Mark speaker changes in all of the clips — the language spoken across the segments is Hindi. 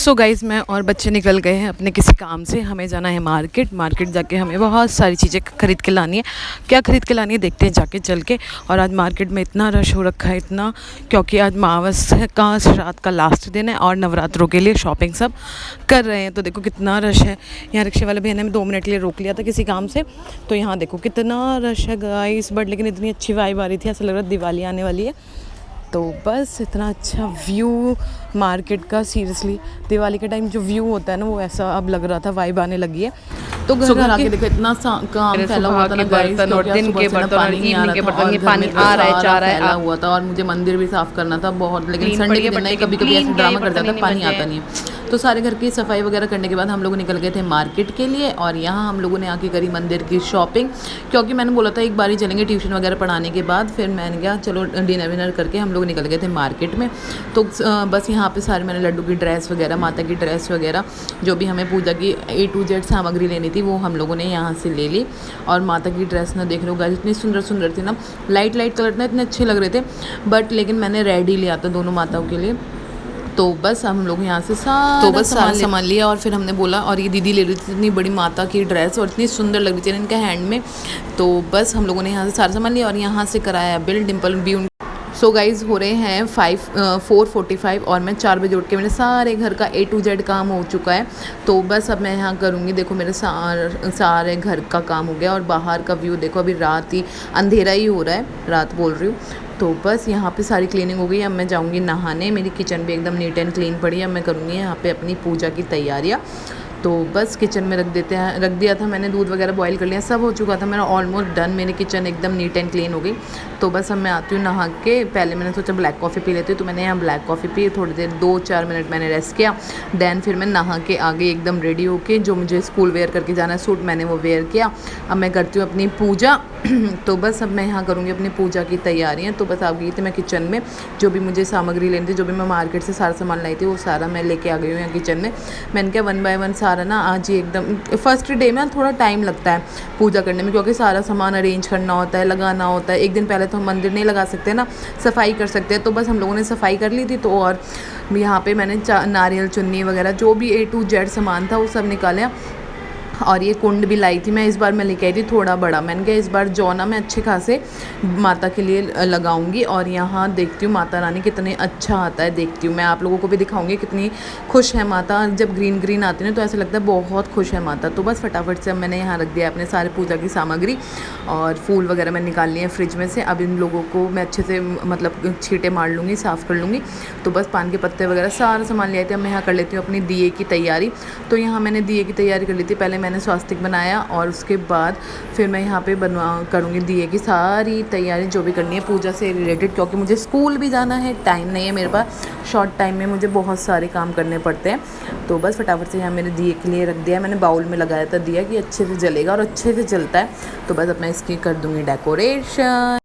Speaker 1: सो गाइज़ मैं और बच्चे निकल गए हैं अपने किसी काम से। हमें जाना है मार्केट जाके हमें बहुत सारी चीज़ें ख़रीद के लानी है। क्या ख़रीद के लानी है देखते हैं जाके चल के। और आज मार्केट में इतना रश हो रखा है इतना, क्योंकि आज मावस का श्राद्ध का लास्ट दिन है और नवरात्रों के लिए शॉपिंग सब कर रहे हैं। तो देखो कितना रश है। यहाँ रिक्शे वाले भैया ने 2 मिनट के लिए रोक लिया था किसी काम से, तो यहाँ देखो कितना रश है गाइस। बट लेकिन इतनी अच्छी वाइब आ रही थी, ऐसा लग रहा है दिवाली आने वाली है। तो बस इतना अच्छा व्यू मार्केट का, सीरियसली दिवाली के टाइम जो व्यू होता है ना वो ऐसा अब लग रहा था, वाइब आने लगी है। तो घर आके देखो इतना काम फैला हुआ था ना गाइस,
Speaker 2: और दिन के बर्तन, इवनिंग के बर्तन, ये पानी आ रहा है जा रहा है
Speaker 1: फैला हुआ था। और मुझे मंदिर भी साफ करना था बहुत, लेकिन संडे के दिन कभी कभी ऐसा ड्रामा कर जाता है, पानी आता नहीं है। तो सारे घर की सफाई वगैरह करने के बाद हम लोग निकल गए थे मार्केट के लिए। और यहाँ हम लोगों ने आके करी मंदिर की शॉपिंग, क्योंकि मैंने बोला था एक बार ही चलेंगे ट्यूशन वगैरह पढ़ाने के बाद। फिर मैंने कहा चलो डिनर विनर करके हम लोग निकल गए थे मार्केट में। तो बस यहाँ पे सारे मैंने लड्डू की ड्रेस वगैरह, माता की ड्रेस वगैरह, जो भी हमें पूजा की A to Z सामग्री लेनी थी वो हम लोगों ने यहाँ से ले ली। और माता की ड्रेस ना देख रहे हो गाइस, इतनी सुंदर सुंदर थी ना, लाइट लाइट कलर ना, इतने अच्छे लग रहे थे। बट लेकिन मैंने रेड ही लिया था दोनों माताओं के लिए। तो बस हम लोग यहाँ से सारा सामान लिया। और फिर हमने बोला, और ये दीदी ले रही थी इतनी बड़ी माता की ड्रेस और इतनी सुंदर लग रही थी इनके हैंड में। तो बस हम लोगों ने यहाँ से सारा सामान लिया और यहाँ से कराया बिल। डिम्पल भी सो गाइज़ हो रहे हैं 4:45 और मैं 4 बजे उठ के मेरे सारे घर का A to Z काम हो चुका है। तो बस अब मैं यहाँ करूँगी, देखो मेरे सारे घर का काम हो गया। और बाहर का व्यू देखो, अभी रात ही अंधेरा ही हो रहा है, रात बोल रही हूँ। तो बस यहाँ पे सारी क्लीनिंग हो गई। अब मैं जाऊँगी नहाने, मेरी किचन भी एकदम नीट एंड क्लीन पड़ी है। अब मैं करूँगी यहाँ पे अपनी पूजा की तैयारियाँ। तो बस किचन में रख दिया था मैंने, दूध वगैरह बॉईल कर लिया, सब हो चुका था मेरा ऑलमोस्ट डन। मेरी किचन एकदम नीट एंड क्लीन हो गई। तो बस अब मैं आती हूँ नहा के। पहले मैंने सोचा ब्लैक कॉफ़ी पी लेती हूँ, तो मैंने यहाँ ब्लैक कॉफ़ी पी, थोड़ी देर 2-4 मिनट मैंने रेस्ट किया। दैन फिर मैं नहा के आ गई एकदम रेडी होके। जो मुझे स्कूल वेयर करके जाना है सूट, मैंने वो वेयर किया। अब मैं करती हूँ अपनी पूजा। तो बस अब मैं यहाँ करूँगी अपनी पूजा की तैयारियाँ। तो बस आ गई थी मैं किचन में, जो भी मुझे सामग्री लेनी थी, जो भी मैं मार्केट से सारा सामान लाई थी वो सारा मैं लेके आ गई हूँ यहाँ किचन में। मैंने कहा 1 by 1 सारा ना आज ही एकदम, फर्स्ट डे में थोड़ा टाइम लगता है पूजा करने में, क्योंकि सारा सामान अरेंज करना होता है, लगाना होता है। एक दिन पहले तो हम मंदिर नहीं लगा सकते ना, सफाई कर सकते हैं। तो बस हम लोगों ने सफाई कर ली थी। तो और यहाँ पे मैंने नारियल चुन्नी वगैरह जो भी A to Z सामान था वो सब निकाला। और ये कुंड भी लाई थी मैं, इस बार मैं लेके आई थी थोड़ा बड़ा। मैंने कहा इस बार जौना मैं अच्छे खासे माता के लिए लगाऊंगी। और यहाँ देखती हूँ माता रानी कितने अच्छा आता है, देखती हूँ मैं आप लोगों को भी दिखाऊंगी कितनी खुश है माता। जब ग्रीन ग्रीन आती है ना तो ऐसा लगता है बहुत खुश है माता। तो बस फटाफट से अब मैंने यहाँ रख दिया अपने सारे पूजा की सामग्री। और फूल वगैरह मैं निकाल लिए फ्रिज में से। अब इन लोगों को मैं अच्छे से मतलब छींटे मार लूँगी, साफ़ कर लूँगी। तो बस पान के पत्ते वगैरह सारा सामान ले आए थे। अब मैं यहाँ कर लेती हूँ अपनी दिए की तैयारी। तो यहाँ मैंने दिए की तैयारी कर ली थी, पहले मैंने स्वास्तिक बनाया और उसके बाद फिर मैं यहाँ पे करूँगी दिए की सारी तैयारी जो भी करनी है पूजा से रिलेटेड, क्योंकि मुझे स्कूल भी जाना है, टाइम नहीं है मेरे पास। शॉर्ट टाइम में मुझे बहुत सारे काम करने पड़ते हैं। तो बस फटाफट से यहाँ मैंने दिए के लिए रख दिया। मैंने बाउल में लगाया था दिया कि अच्छे से जलेगा और अच्छे से जलता है। तो बस अब मैं इसकी कर दूँगी डेकोरेशन।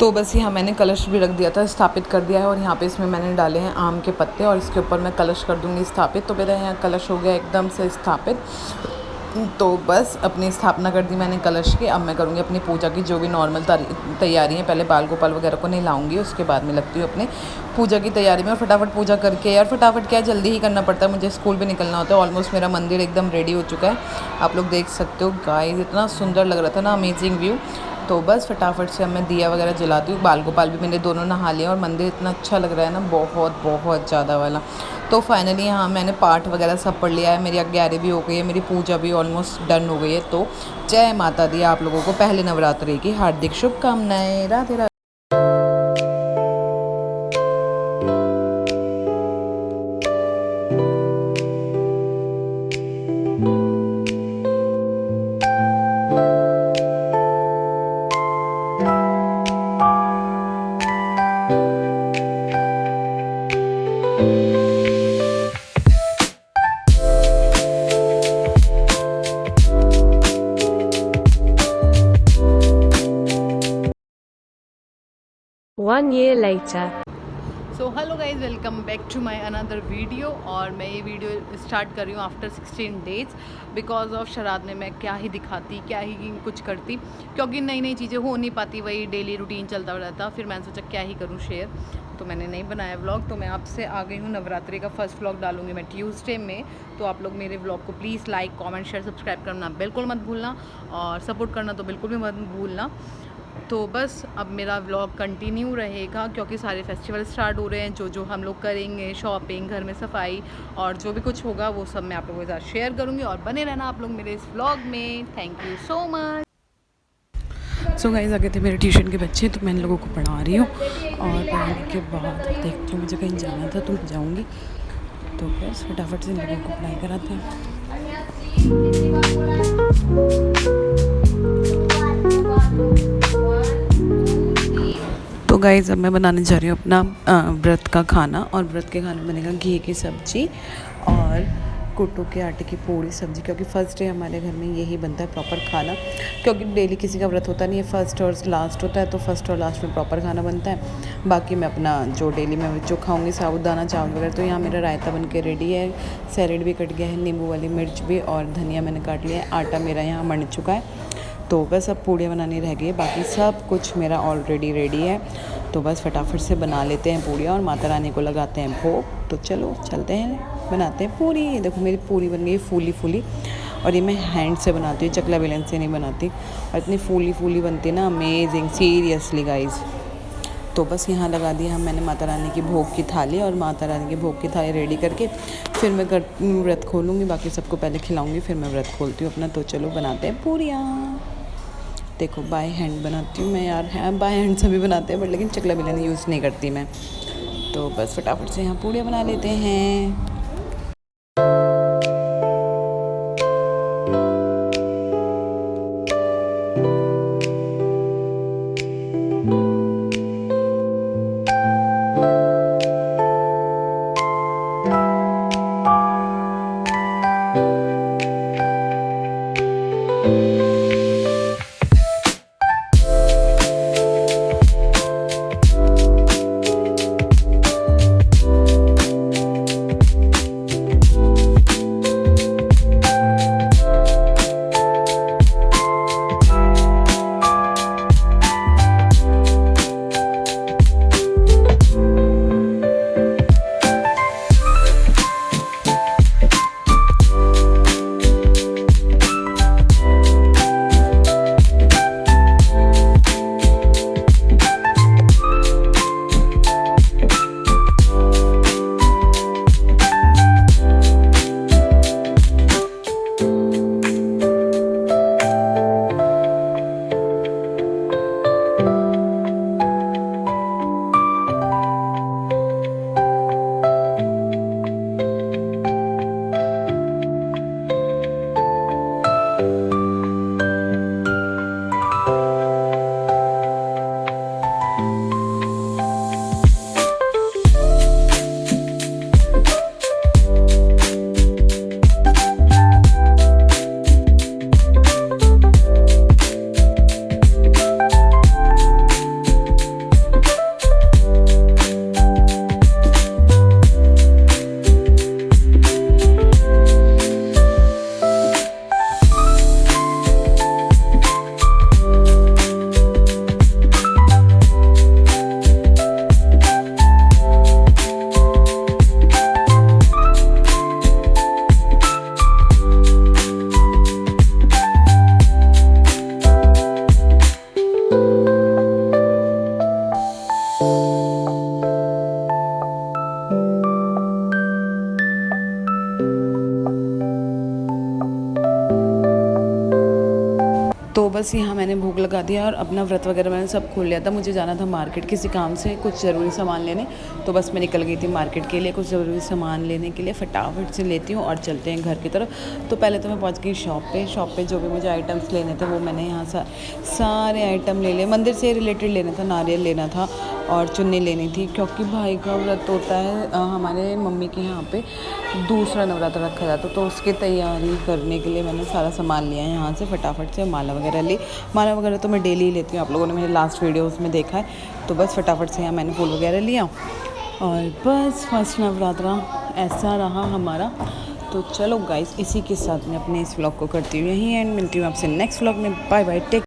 Speaker 1: तो बस यहाँ मैंने कलश भी रख दिया था, स्थापित कर दिया है। और यहाँ पे इसमें मैंने डाले हैं आम के पत्ते और इसके ऊपर मैं कलश कर दूँगी स्थापित। तो मेरा यहाँ कलश हो गया एकदम से स्थापित। तो बस अपनी स्थापना कर दी मैंने कलश की। अब मैं करूँगी अपनी पूजा की जो भी नॉर्मल तैयारी है। पहले बाल गोपाल वगैरह को नहलाऊंगी, उसके बाद में लगती हूँ अपने पूजा की तैयारी में। और फटाफट पूजा करके, यार फटाफट क्या जल्दी ही करना पड़ता है, मुझे स्कूल भी निकलना होता है। ऑलमोस्ट मेरा मंदिर एकदम रेडी हो चुका है, आप लोग देख सकते हो गाइस, इतना सुंदर लग रहा था ना, अमेजिंग व्यू। तो बस फटाफट से अब मैं दिया वगैरह जलाती हूँ। बाल गोपाल भी मैंने दोनों नहा लिया और मंदिर इतना अच्छा लग रहा है ना, बहुत बहुत ज़्यादा वाला। तो फाइनली यहाँ मैंने पाठ वगैरह सब पढ़ लिया है, मेरी 11 भी हो गई है, मेरी पूजा भी ऑलमोस्ट डन हो गई है। तो जय माता दी, आप लोगों को पहले नवरात्रि की हार्दिक शुभकामनाएं। Radhe Radhe.
Speaker 2: One year later.
Speaker 1: So hello guys, welcome back to my another video. और मैं ये वीडियो स्टार्ट कर रही हूँ after 16 days because of Shraadh में मैं क्या ही दिखाती, क्या ही कुछ करती, क्योंकि नई नई चीज़ें हो नहीं पाती, वही डेली रूटीन चलता रहता। फिर मैंने सोचा क्या ही करूँ शेयर, तो मैंने नहीं बनाया व्लॉग। तो मैं आपसे आ गई हूँ, नवरात्रि का फर्स्ट व्लॉग डालूंगी मैं ट्यूसडे में। तो आप लोग मेरे व्लॉग को please like, comment, share, subscribe करना बिल्कुल मत भूलना, और सपोर्ट करना तो बिल्कुल भी मत भूलना। तो बस अब मेरा व्लॉग कंटिन्यू रहेगा, क्योंकि सारे फेस्टिवल स्टार्ट हो रहे हैं। जो जो हम लोग करेंगे, शॉपिंग, घर में सफाई और जो भी कुछ होगा वो सब मैं आप लोगों के साथ शेयर करूँगी। और बने रहना आप लोग मेरे इस व्लॉग में। Thank you so much. So guys, आगे थे मेरे ट्यूशन के बच्चे, तो मैं इन लोगों को पढ़ा रही हूँ। और पढ़ाने के बाद देखती हूँ, मुझे कहीं जाना था तो जाऊँगी। तो बस फटाफट से इन लोगों को पढ़ाई कराते हैं। तो गाइज़, अब मैं बनाने जा रही हूँ अपना व्रत का खाना। और व्रत के खाने में बनेगा घी की सब्ज़ी और कुट्टू के आटे की पूड़ी सब्ज़ी, क्योंकि फ़र्स्ट डे हमारे घर में यही बनता है प्रॉपर खाना। क्योंकि डेली किसी का व्रत होता नहीं है, फर्स्ट और लास्ट होता है, तो फर्स्ट और लास्ट में प्रॉपर खाना बनता है। बाकी मैं अपना जो डेली में जो खाऊंगी, साबुदाना चावल वगैरह। तो यहाँ मेरा रायता बन के रेडी है, सैलेड भी कट गया है, नींबू वाली मिर्च भी, और धनिया मैंने काट लिया है। आटा मेरा यहाँ बन चुका है। तो बस अब पूड़ियाँ बनानी रह गई है, बाकी सब कुछ मेरा ऑलरेडी रेडी है। तो बस फटाफट से बना लेते हैं पूड़ियाँ और माता रानी को लगाते हैं भोग। तो चलो चलते हैं, बनाते हैं पूड़ी। ये देखो मेरी पूड़ी बन गई फूली फूली, और ये मैं हैंड से बनाती हूँ, चकला बेलन से नहीं बनाती। और इतनी फूली फूली बनती है ना, अमेजिंग, सीरियसली गाइज। तो बस यहाँ लगा दिया मैंने माता रानी की भोग की थाली, और माता रानी की भोग की थाली रेडी करके फिर मैं व्रत खोलूँगी। बाकी सबको पहले खिलाऊँगी, फिर मैं व्रत खोलती हूँ अपना। तो चलो बनाते हैं पूड़ियाँ। देखो बाय हैंड बनाती हूँ मैं यार, बाय हैंड सभी बनाते हैं, बट लेकिन चकला बेलन यूज़ नहीं करती मैं। तो बस फटाफट से यहाँ पूड़ियाँ बना लेते हैं। तो बस यहाँ मैंने भोग लगा दिया और अपना व्रत वगैरह मैंने सब खोल लिया था। मुझे जाना था मार्केट किसी काम से, कुछ ज़रूरी सामान लेने, तो बस मैं निकल गई थी मार्केट के लिए कुछ ज़रूरी सामान लेने के लिए। फटाफट से लेती हूँ और चलते हैं घर की तरफ। तो पहले तो मैं पहुँच गई शॉप पे जो भी मुझे आइटम्स लेने थे वो मैंने यहाँ सारे आइटम ले लिए। मंदिर से रिलेटेड लेना था, नारियल लेना था और चुन्नी लेनी थी, क्योंकि भाई का व्रत होता है हमारे मम्मी के यहाँ पे दूसरा नवरात्र रखा जाता है, तो उसकी तैयारी करने के लिए मैंने सारा सामान लिया है यहाँ से। फटाफट से माला वगैरह ली। माला वगैरह तो मैं डेली ही लेती हूँ, आप लोगों ने मेरे लास्ट वीडियोस में देखा है। तो बस फटाफट से यहाँ मैंने फूल वगैरह लिया और बस फर्स्ट नवरात्रा ऐसा रहा हमारा। तो चलो गाइस, इसी के साथ मैं अपने इस व्लॉग को करती हूँ यहीं एंड। मिलती हूँ आपसे नेक्स्ट व्लॉग में। Bye bye, take